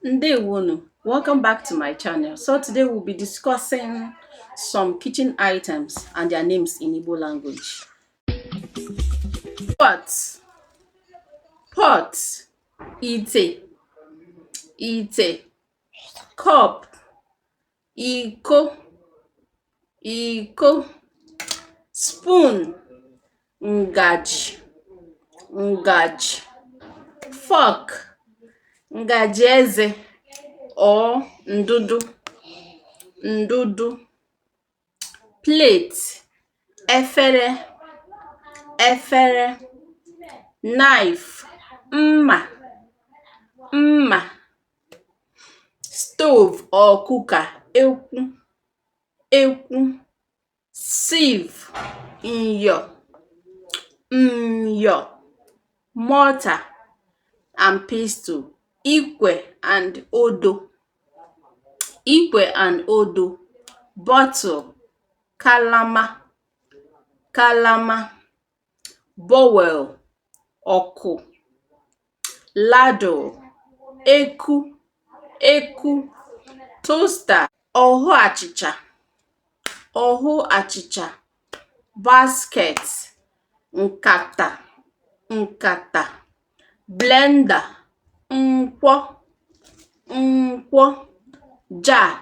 Ndewonu, welcome back to my channel. So today we'll be discussing some kitchen items and their names in Igbo language. Pot, ite, cup, iko, spoon, ngaji, fork, ngaji eze or ndudu, plate, efere, knife, mma, stove or cooker, ekwu, sieve, nyo, mortar and pestle, ikwe and odo, bottle, kalama, bowel, oku, ladle, eku, toaster, ohu achịcha, basket, nkata, blender, nkwo, jar,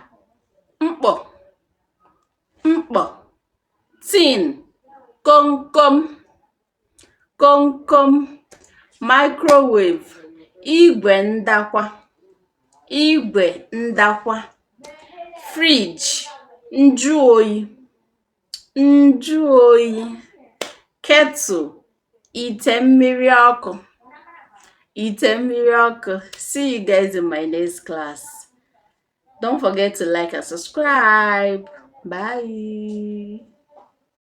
mkpọ, tin, komkom, microwave, igwe ndakwa, fridge, nju oyi, kettle, ite mmiri ọkụ. See you guys in my next class. Don't forget to like and subscribe. Bye.